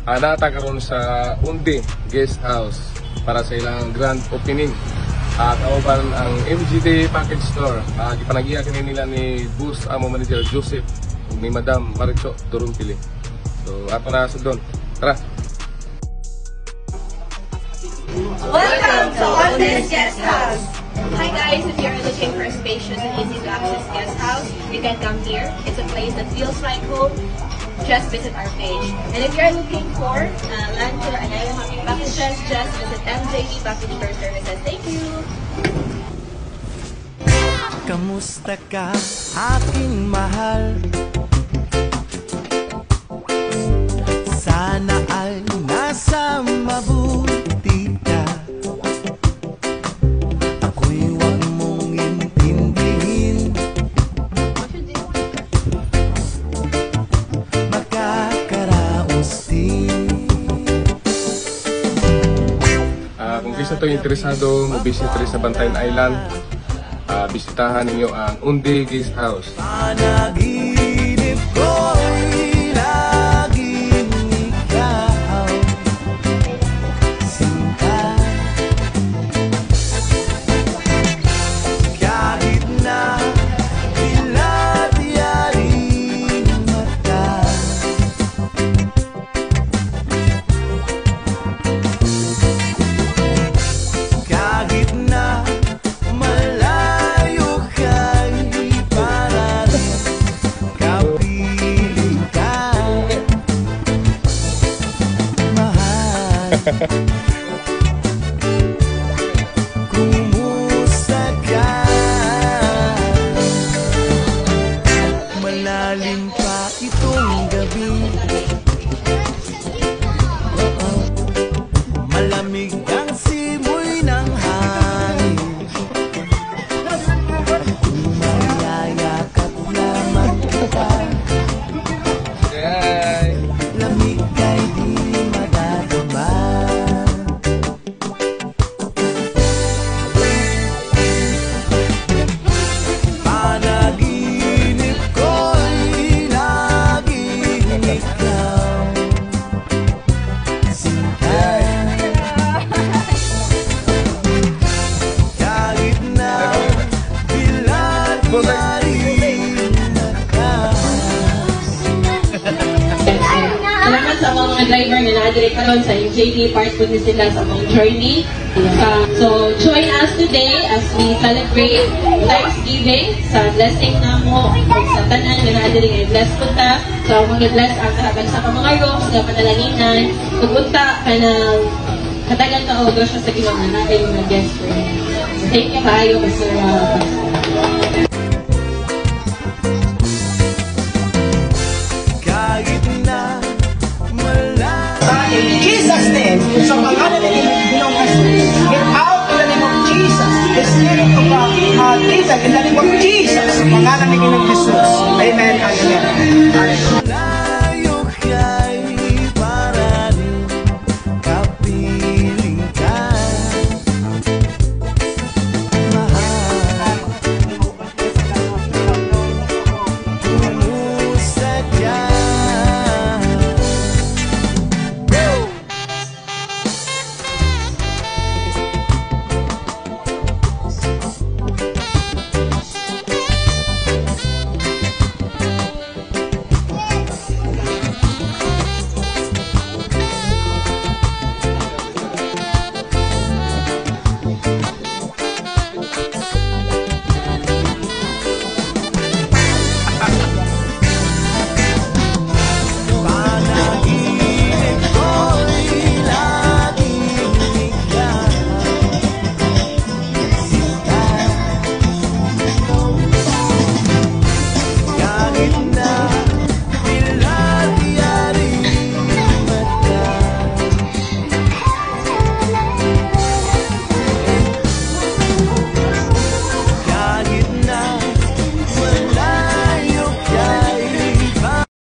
nata karon sa Undi Guest House para sa ilang grand opening. Kauban ang MGD Package Store. Gipanagiya kini nila ni Bus Amo Manager Joseph ni Madam Maricho Durumpili. So ato na sa doon. Tara. Welcome to Undi's Guest House. Hi guys, if you're looking for a spacious and easy to access guest house, you can come here. It's a place that feels like home. Just visit our page. And if you're looking for land tour and island hopping packages, just visit MJD Package Tour Services. Thank you! Kamusta ka, aking mahal? Sana ay nasa mabuti ka. Ako'y huwag mong intindihin. Makakaraos din. Kung gusto ito interesado, mag-visit rin sa Bantayan Island. Bisitahan ninyo ang Undi Guest House. Panaginip ko'y laging ikaw, sinta. Kahit na dilat-yaring mata, kahit na kumusta ka? Malalim pa itong gabi. Malamig ang simoy ng hangin. Kung mayayakap lamang kita, lamig ay di madadama. Panaginip ko'y laging ikaw, sinta. Kahit na dilat-yaring mata. Salamat sa mga driver na nakadirect karon sa MJD Park po sila sa mong journey. So, join us today as we celebrate Thanksgiving sa blessing na mo sa tanan na nakadirect ay bless po ta. So, mga bless ang kahagan sa mga rooms na panalanginan. Pupunta ka ng katagal na o grasya sa Ginoo na natin mga guest friends. So, thank you kayo, Pastor. Kahit na In Jesus' name, sa pangalan ng Panginoong Jesus.